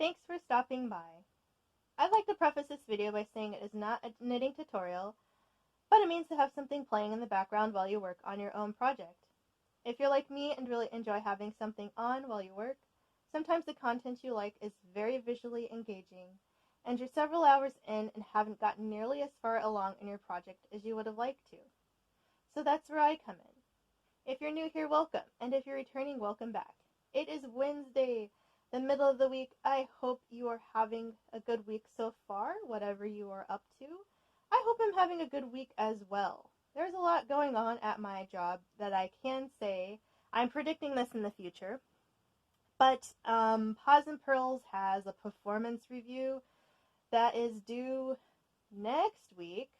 Thanks for stopping by. I'd like to preface this video by saying it is not a knitting tutorial, but it means to have something playing in the background while you work on your own project. If you're like me and really enjoy having something on while you work, sometimes the content you like is very visually engaging, and you're several hours in and haven't gotten nearly as far along in your project as you would have liked to. So that's where I come in. If you're new here, welcome, and if you're returning, welcome back. It is Wednesday, the middle of the week. I hope you are having a good week so far, whatever you are up to. I hope I'm having a good week as well. There's a lot going on at my job that I can say. I'm predicting this in the future, but Paws and Pearls has a performance review that is due next week,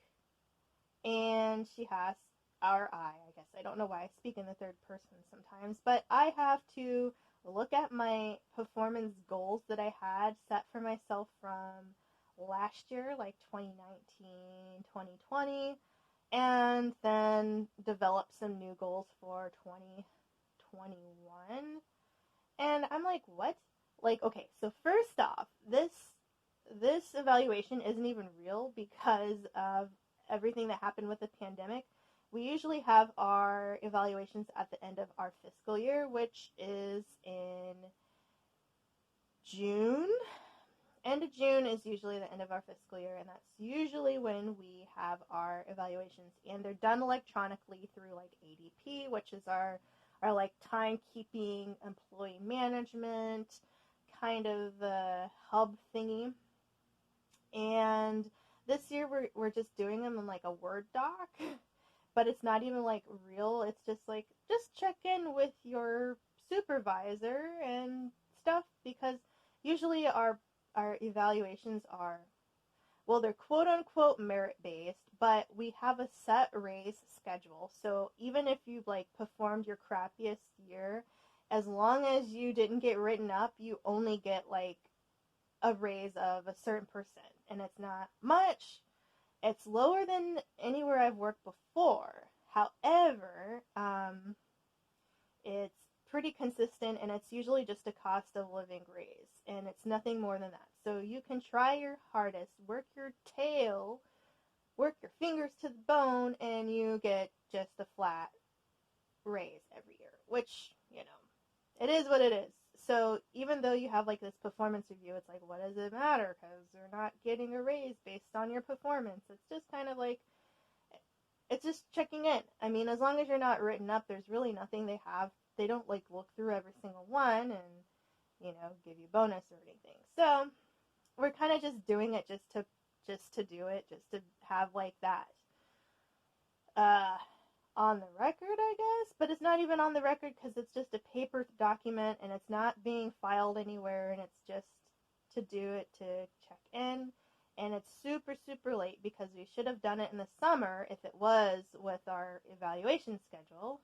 and she has I guess. I don't know why I speak in the third person sometimes, but I have to look at my performance goals that I had set for myself from last year, like 2019, 2020, and then develop some new goals for 2021. And I'm like, what? Like, okay, so first off, this evaluation isn't even real because of everything that happened with the pandemic. We usually have our evaluations at the end of our fiscal year, which is in June. End of June is usually the end of our fiscal year, and that's usually when we have our evaluations, and they're done electronically through like ADP, which is our like timekeeping, employee management kind of hub thingy. And this year we're just doing them in like a Word doc. But it's not even like real. It's just like, just check in with your supervisor and stuff, because usually our evaluations are, well, they're quote unquote merit based, but we have a set raise schedule. So even if you've like performed your crappiest year, as long as you didn't get written up, you only get like a raise of a certain percent, and it's not much. It's lower than anywhere I've worked before. However, it's pretty consistent, and it's usually just a cost of living raise, and it's nothing more than that. So you can try your hardest, work your tail, work your fingers to the bone, and you get just a flat raise every year, which, it is what it is. So even though you have like this performance review, it's like, what does it matter? Because you're not getting a raise based on your performance. It's just kind of like, it's just checking in. I mean, as long as you're not written up, there's really nothing they have. They don't like look through every single one and, give you bonus or anything. So we're kind of just doing it just to do it, just to have like that on the record, I guess, but it's not even on the record because it's just a paper document and it's not being filed anywhere, and it's just to do it to check in. And it's super, super late because we should have done it in the summer if it was with our evaluation schedule,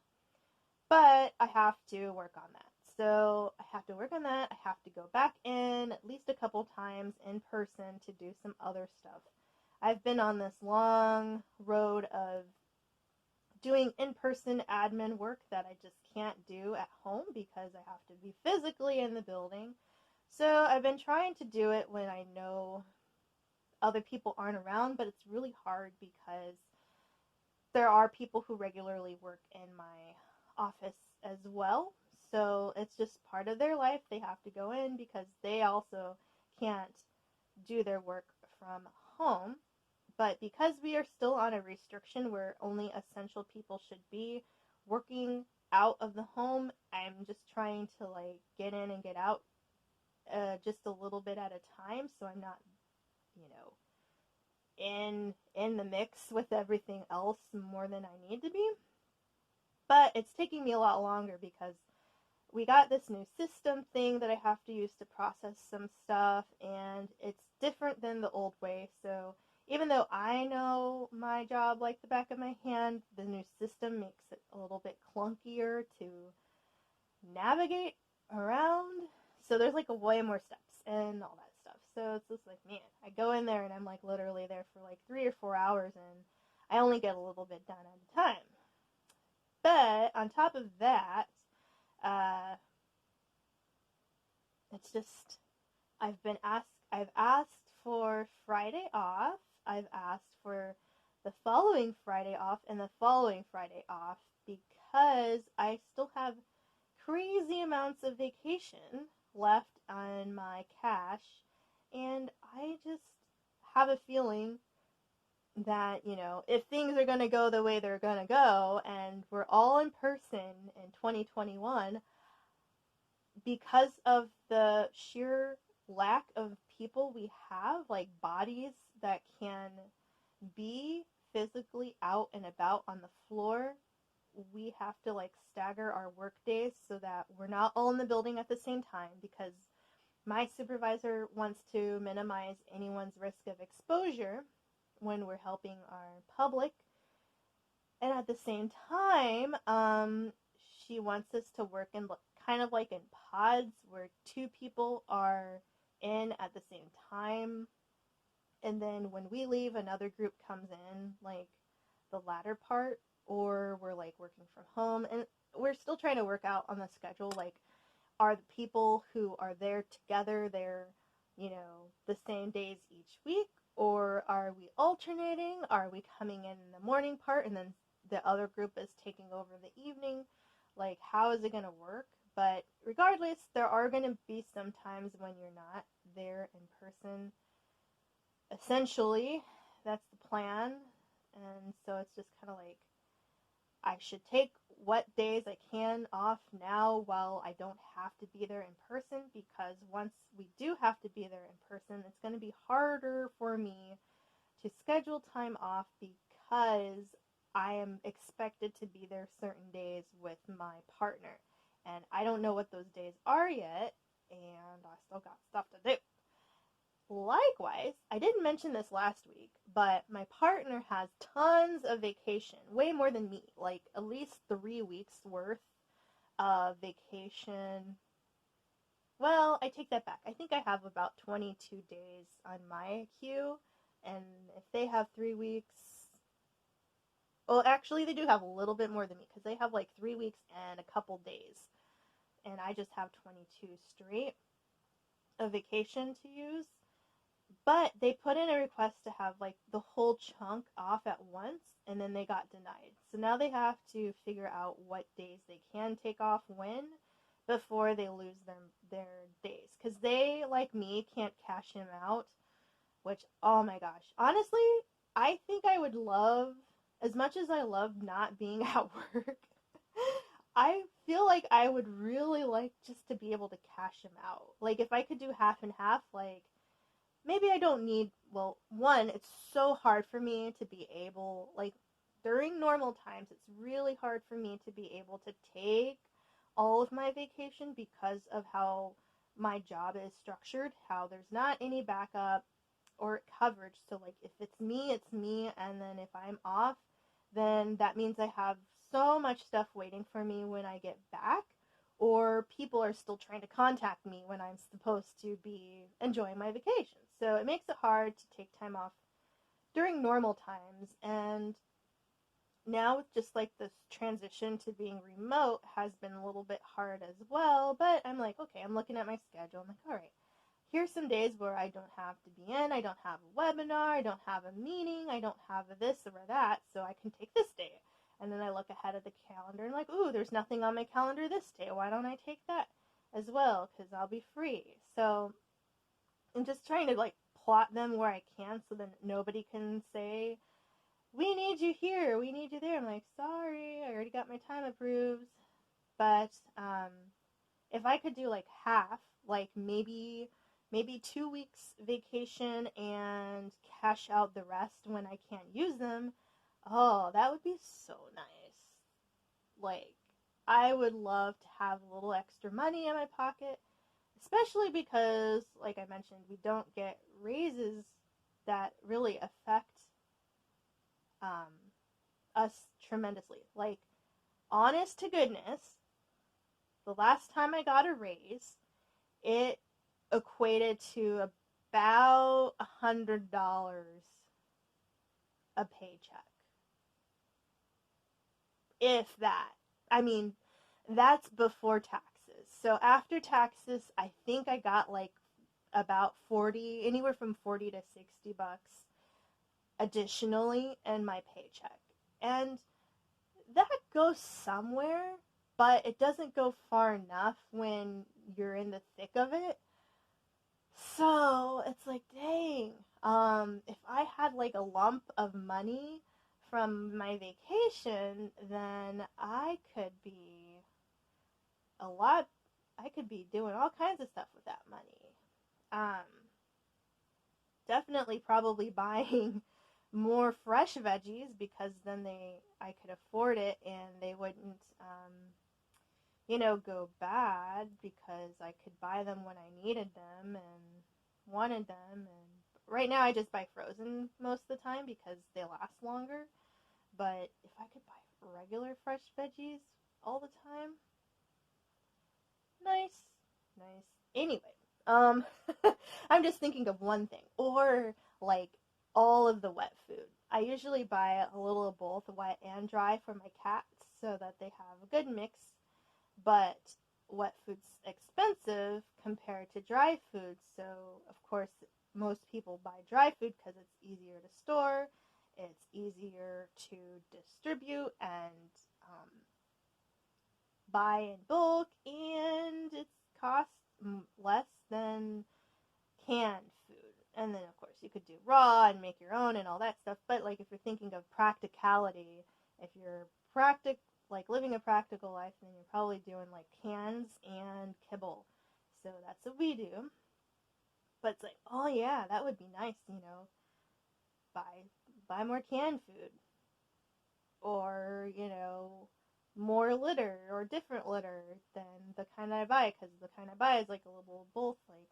but I have to work on that. So I have to work on that. I have to go back in at least a couple times in person to do some other stuff. I've been on this long road of doing in-person admin work that I just can't do at home because I have to be physically in the building. So I've been trying to do it when I know other people aren't around, but it's really hard because there are people who regularly work in my office as well. So it's just part of their life. They have to go in because they also can't do their work from home. But because we are still on a restriction where only essential people should be working out of the home, I'm just trying to like get in and get out just a little bit at a time, so I'm not, in the mix with everything else more than I need to be. But it's taking me a lot longer because we got this new system thing that I have to use to process some stuff, and it's different than the old way. So even though I know my job like the back of my hand, the new system makes it a little bit clunkier to navigate around. So there's like a way more steps and all that stuff. So it's just like, man, I go in there and I'm like literally there for like 3 or 4 hours, and I only get a little bit done at a time. But on top of that, it's just I've asked for Friday off. I've asked for the following Friday off and the following Friday off because I still have crazy amounts of vacation left on my cash, and I just have a feeling that, if things are going to go the way they're going to go and we're all in person in 2021, because of the sheer lack of people we have, like bodies that can be physically out and about on the floor, we have to like stagger our work days so that we're not all in the building at the same time, because my supervisor wants to minimize anyone's risk of exposure when we're helping our public. And at the same time, she wants us to work in kind of like in pods where two people are in at the same time. And then when we leave, another group comes in, like the latter part, or we're like working from home. And we're still trying to work out on the schedule. Like, are the people who are there together there, the same days each week? Or are we alternating? Are we coming in the morning part and then the other group is taking over the evening? Like, how is it going to work? But regardless, there are going to be some times when you're not there in person. Essentially, that's the plan. And so it's just kind of like, I should take what days I can off now while I don't have to be there in person, because once we do have to be there in person, it's going to be harder for me to schedule time off because I am expected to be there certain days with my partner. And I don't know what those days are yet, and I still got stuff to do. Likewise, I didn't mention this last week, but my partner has tons of vacation, way more than me, like at least 3 weeks worth of vacation. Well, I take that back. I think I have about 22 days on my queue, and if they have 3 weeks, well, actually, they do have a little bit more than me because they have like 3 weeks and a couple days, and I just have 22 straight of vacation to use. But they put in a request to have like the whole chunk off at once, and then they got denied. So now they have to figure out what days they can take off when before they lose their days. Because they, like me, can't cash him out, which, oh my gosh. Honestly, I think I would love, as much as I love not being at work, I feel like I would really like just to be able to cash him out. Like, if I could do half and half, like, maybe I don't need, well, one, it's so hard for me to be able, like, during normal times, it's really hard for me to be able to take all of my vacation because of how my job is structured, how there's not any backup or coverage. So, like, if it's me, and then if I'm off, then that means I have so much stuff waiting for me when I get back, or people are still trying to contact me when I'm supposed to be enjoying my vacation. So it makes it hard to take time off during normal times. And now with just like this transition to being remote has been a little bit hard as well. But I'm like, okay, I'm looking at my schedule. I'm like, all right, here's some days where I don't have to be in. I don't have a webinar. I don't have a meeting. I don't have a this or that. So I can take this day. And then I look ahead of the calendar and like, ooh, there's nothing on my calendar this day. Why don't I take that as well? Because I'll be free. So I'm just trying to like plot them where I can so that nobody can say, we need you here, we need you there. I'm like, sorry, I already got my time approved. But if I could do like half, like maybe 2 weeks vacation and cash out the rest when I can't use them, oh, that would be so nice. Like, I would love to have a little extra money in my pocket, especially because, like I mentioned, we don't get raises that really affect us tremendously. Like, honest to goodness, the last time I got a raise, it equated to about $100 a paycheck. If that. I mean, that's before taxes. So after taxes, I think I got like about 40, anywhere from 40 to 60 bucks additionally in my paycheck. And that goes somewhere, but it doesn't go far enough when you're in the thick of it. So it's like, dang, if I had like a lump of money from my vacation, then I could be doing all kinds of stuff with that money. Definitely probably buying more fresh veggies, because then I could afford it and they wouldn't go bad, because I could buy them when I needed them and wanted them. And right now I just buy frozen most of the time because they last longer. But if I could buy regular fresh veggies all the time, nice. Anyway, I'm just thinking of one thing, or like all of the wet food. I usually buy a little of both wet and dry for my cats so that they have a good mix. But wet food's expensive compared to dry food, so of course most people buy dry food because it's easier to store, it's easier to distribute and buy in bulk, and it costs less than canned food. And then of course you could do raw and make your own and all that stuff, but like if you're thinking of practicality, if you're living a practical life, then you're probably doing like cans and kibble. So that's what we do. But it's like, oh yeah, that would be nice, buy more canned food, or more litter or different litter than the kind I buy, because the kind I buy is like a little both like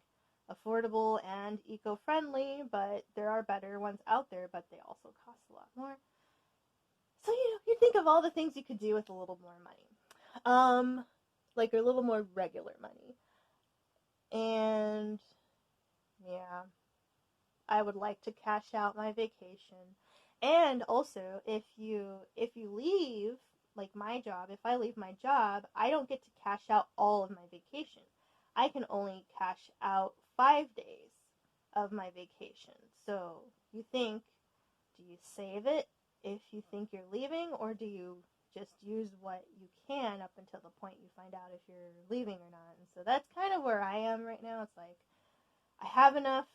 affordable and eco-friendly, but there are better ones out there, but they also cost a lot more. So you think of all the things you could do with a little more money, like a little more regular money. And yeah, I would like to cash out my vacation. And also, if you leave, like my job, if I leave my job, I don't get to cash out all of my vacation. I can only cash out 5 days of my vacation. So you think, do you save it if you think you're leaving, or do you just use what you can up until the point you find out if you're leaving or not? And so that's kind of where I am right now. It's like, I have enough,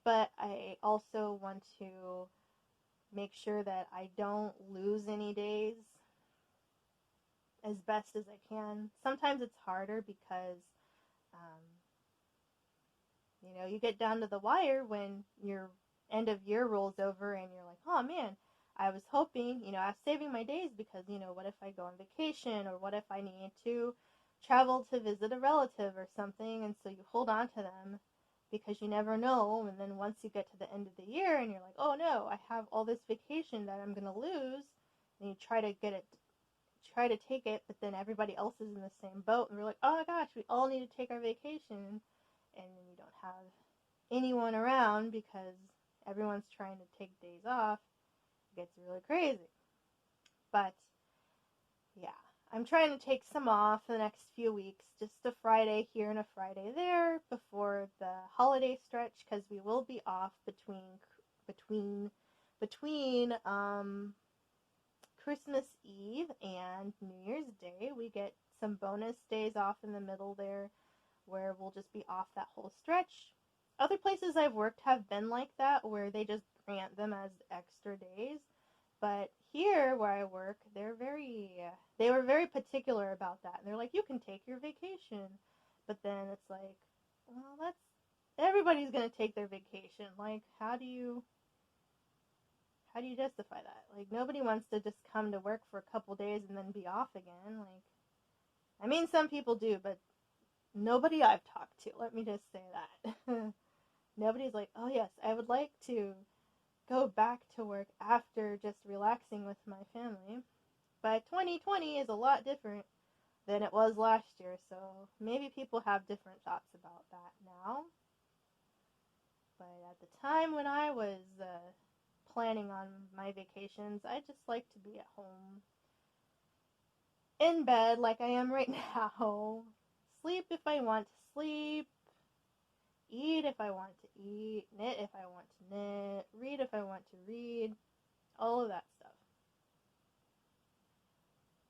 but I also want to make sure that I don't lose any days as best as I can. Sometimes it's harder because, you get down to the wire when your end of year rolls over and you're like, oh man, I was hoping, I was saving my days because, what if I go on vacation, or what if I need to travel to visit a relative or something, and so you hold on to them because you never know. And then once you get to the end of the year and you're like, oh no, I have all this vacation that I'm going to lose, and you try to take it, but then everybody else is in the same boat, and we're like, oh my gosh, we all need to take our vacation, and then you don't have anyone around because everyone's trying to take days off. It gets really crazy. But yeah, I'm trying to take some off the next few weeks, just a Friday here and a Friday there before the holiday stretch, because we will be off between Christmas Eve and New Year's Day. We get some bonus days off in the middle there where we'll just be off that whole stretch. Other places I've worked have been like that, where they just grant them as extra days. But here where I work, they were very particular about that. And they're like, you can take your vacation. But then it's like, well, everybody's going to take their vacation. Like, how do you justify that? Like, nobody wants to just come to work for a couple days and then be off again. Like, I mean, some people do, but nobody I've talked to, let me just say that. Nobody's like, oh yes, I would like to go back to work after just relaxing with my family. But 2020 is a lot different than it was last year, so maybe people have different thoughts about that now. But at the time when I was planning on my vacations, I just like to be at home, in bed like I am right now, sleep if I want to sleep, eat if I want to eat, knit if I want to knit, read if I want to read, all of that stuff.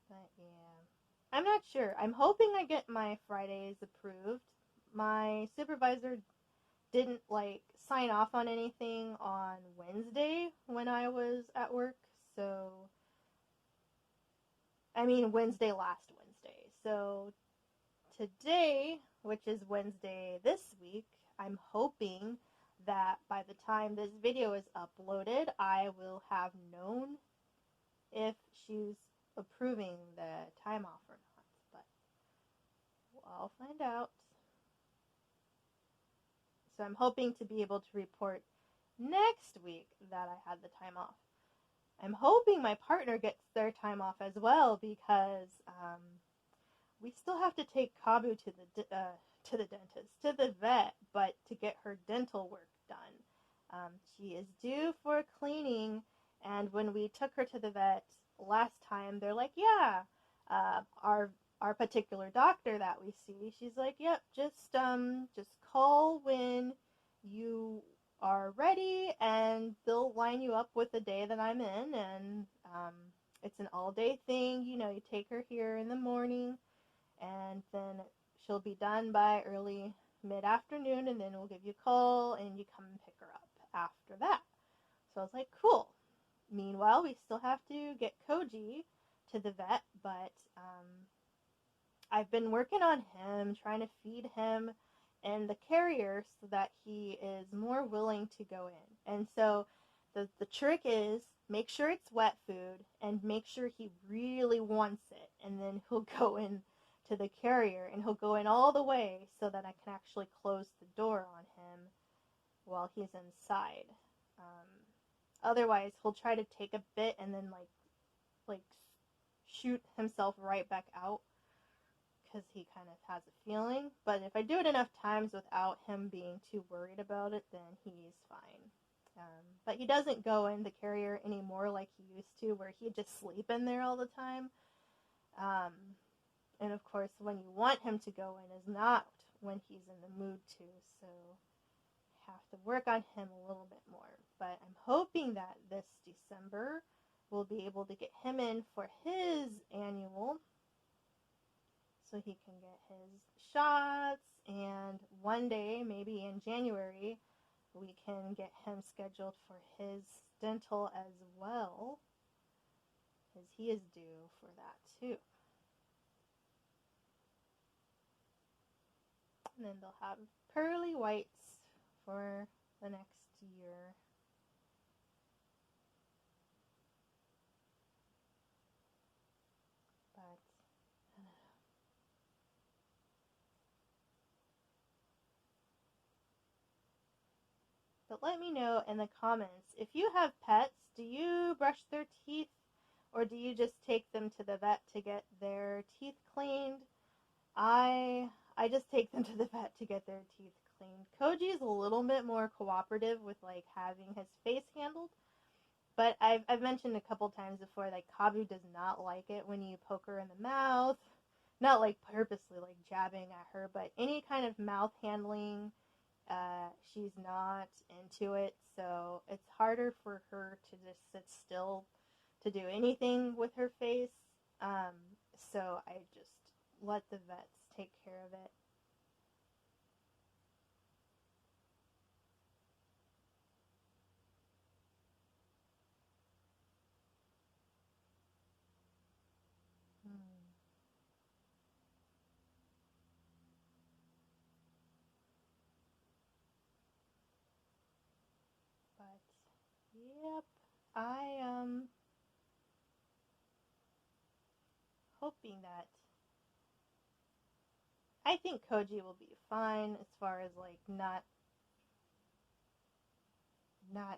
But yeah, I'm not sure. I'm hoping I get my Fridays approved. My supervisor didn't like sign off on anything on Wednesday when I was at work. So, I mean, last Wednesday. So, today, which is Wednesday this week, I'm hoping that by the time this video is uploaded, I will have known if she's approving the time off or not. But I'll find out. So I'm hoping to be able to report next week that I had the time off. I'm hoping my partner gets their time off as well because we still have to take Kabu to the dentist, to the vet, but to get her dental work done. She is due for cleaning, and when we took her to the vet last time, they're like, yeah, our particular doctor that we see, she's like, yep, just call when you are ready, and they'll line you up with the day that I'm in, and it's an all-day thing. You know, you take her here in the morning, and then she'll be done by early mid-afternoon, and then we'll give you a call, and you come and pick her up after that. So I was like, cool. Meanwhile, we still have to get Koji to the vet, but I've been working on him, trying to feed him in the carrier so that he is more willing to go in. And so the trick is make sure it's wet food and make sure he really wants it, and then he'll go in to the carrier and he'll go in all the way so that I can actually close the door on him while he's inside. Otherwise, he'll try to take a bit and then like shoot himself right back out because he kind of has a feeling. But if I do it enough times without him being too worried about it, then he's fine. But he doesn't go in the carrier anymore like he used to, where he'd just sleep in there all the time. And of course, when you want him to go in is not when he's in the mood to, so have to work on him a little bit more. But I'm hoping that this December we'll be able to get him in for his annual so he can get his shots, and one day, maybe in January, we can get him scheduled for his dental as well, because he is due for that too. And then they'll have pearly whites for the next year. But let me know in the comments, if you have pets, do you brush their teeth, or do you just take them to the vet to get their teeth cleaned? I just take them to the vet to get their teeth cleaned. Koji is a little bit more cooperative with like having his face handled, but I've mentioned a couple times before, like Kabu does not like it when you poke her in the mouth. Not like purposely like jabbing at her, but any kind of mouth handling, she's not into it, so it's harder for her to just sit still to do anything with her face. So I just let the vets take care of it. But yep, I am hoping that I think Koji will be fine as far as like not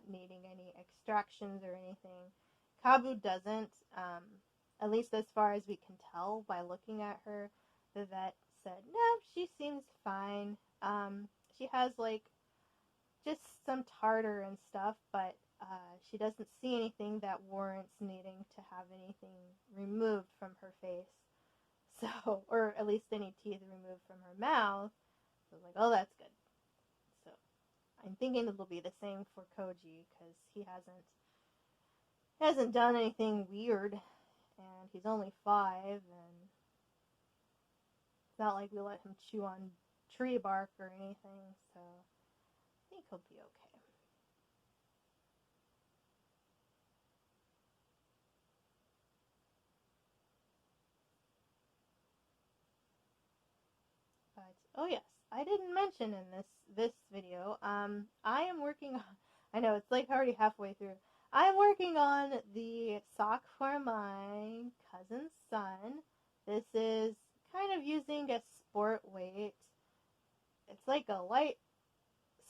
needing any extractions or anything. Kabu doesn't, at least as far as we can tell by looking at her. The vet said, no, she seems fine. She has like just some tartar and stuff, but she doesn't see anything that warrants needing to have anything removed from her face. So, or at least any teeth removed from her mouth. So I was like, oh, that's good. I'm thinking it'll be the same for Koji because he hasn't done anything weird, and he's only 5, and it's not like we let him chew on tree bark or anything, so I think he'll be okay. But oh yes, I didn't mention in this video. I am working on. I know it's like already halfway through. I'm working on the sock for my cousin's son. This is kind of using a sport weight. It's like a light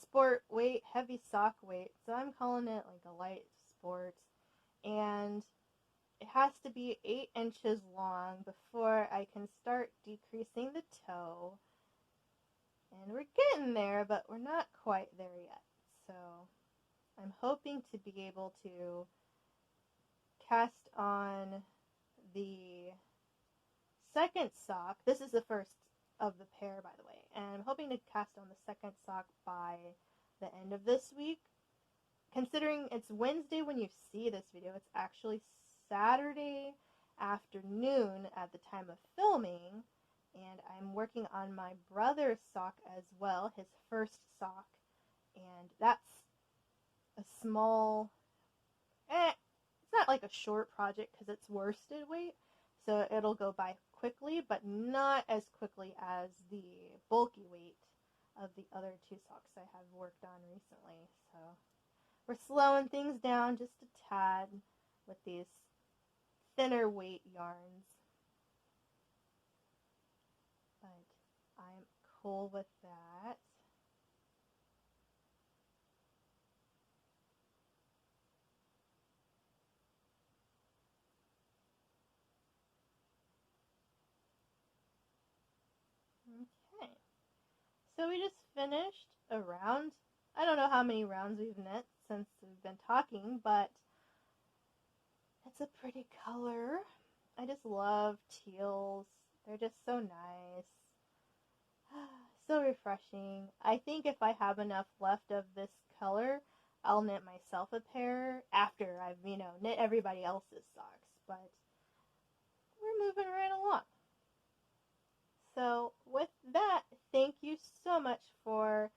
sport weight, heavy sock weight. So I'm calling it like a light sport. And it has to be 8 inches long before I can start decreasing the toe. And we're getting there, but we're not quite there yet. So I'm hoping to be able to cast on the second sock. This is the first of the pair, by the way. And I'm hoping to cast on the second sock by the end of this week. Considering it's Wednesday when you see this video, it's actually Saturday afternoon at the time of filming. And I'm working on my brother's sock as well, his first sock. And that's a small, it's not like a short project because it's worsted weight. So it'll go by quickly, but not as quickly as the bulky weight of the other 2 socks I have worked on recently. So we're slowing things down just a tad with these thinner weight yarns. But I'm cool with that. Okay. So we just finished a round. I don't know how many rounds we've knit since we've been talking, but it's a pretty color. I just love teals. They're just so nice. So refreshing. I think if I have enough left of this color, I'll knit myself a pair after I've, knit everybody else's socks. But we're moving right along. So with that, thank you so much for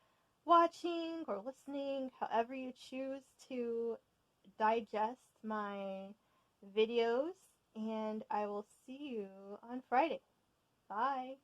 watching or listening, however you choose to digest my videos, and I will see you on Friday. Bye.